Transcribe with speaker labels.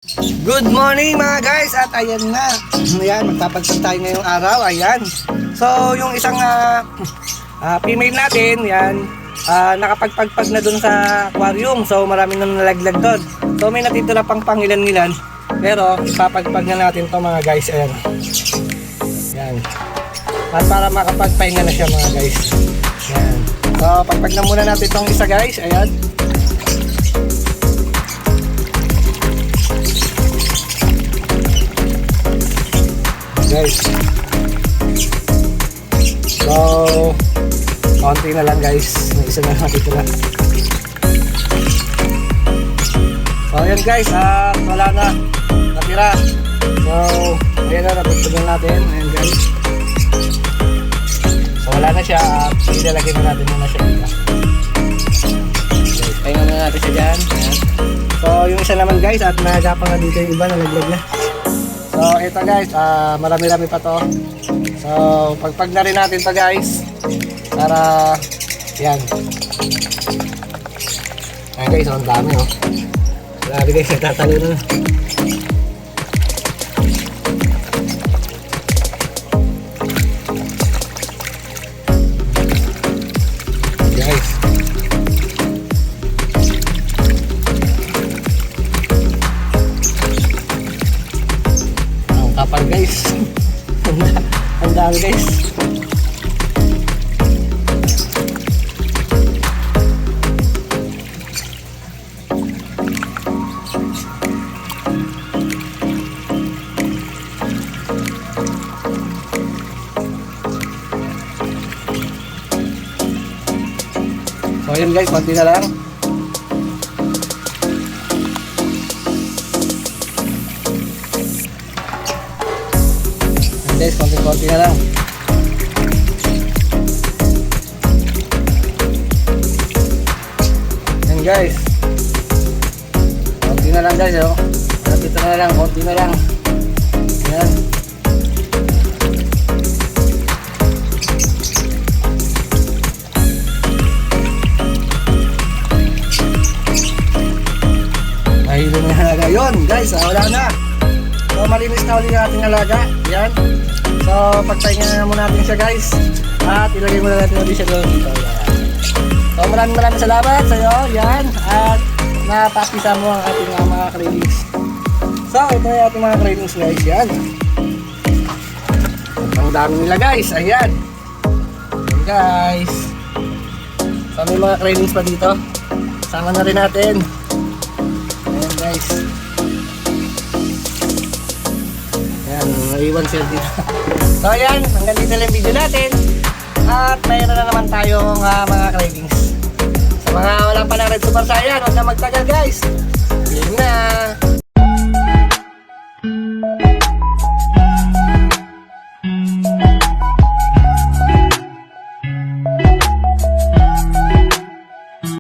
Speaker 1: Good morning mga guys, at ayan na. Ayan, magpapagpag tayo ngayong araw. Ayan. So, yung isang female natin, yan, nakapagpagpag na dun sa aquarium. So, marami nang nalaglag dun. So, may natitira pang pangilan-ngilan. Pero, ipapagpag na natin to mga guys. Ayan. Ayan. At para makapagpahinga na siya mga guys. Ayan. So, pagpag na muna natin tong isa guys. Ayan. Guys, so konti na lang guys, may isa na dito na. So ayan guys, wala na natira. So ayan na, napagtugan natin. Ayan guys, so wala na siya, ilalagay na natin muna siya dito. Guys, pahinga muna natin siya dyan. Ayan. So yung isa naman guys, at nahagapang na dito yung iba, nalaglag na. So ito guys, marami-rami pa to. So pagpag na rin natin to guys, para yan. Ayan guys, ang dami oh. Grabe guys, nagtatalo na. Guys, kapal guys. Ang dami guys. So yun guys, konti na lang. Guys, konti-konti na lang. Yan guys, konti na lang guys oh. Dito na lang, konti na lang. Yan. Mahilo na yung alaga. Yun guys, wala na. So malinis na ulit yung ating alaga. Yan. So pagpahinga na muna natin siya guys. At ilagay muna natin ulit siya doon dito. So maraming salamat sa iyo. Yan. At napapisa mo ang ating mga cravings. So ito yung ating mga cravings guys. Yan. Ang dami nila guys. Ayan. Yan guys. So may mga cravings pa dito. Sama na rin natin. Ayan guys. Ayan, naiwan siya dito. So ayan, hanggang dito lang video natin. At mayroon na naman tayong mga cravings. Sa mga wala pa na Red Super Saiyan, huwag na magtagal guys. Yun na.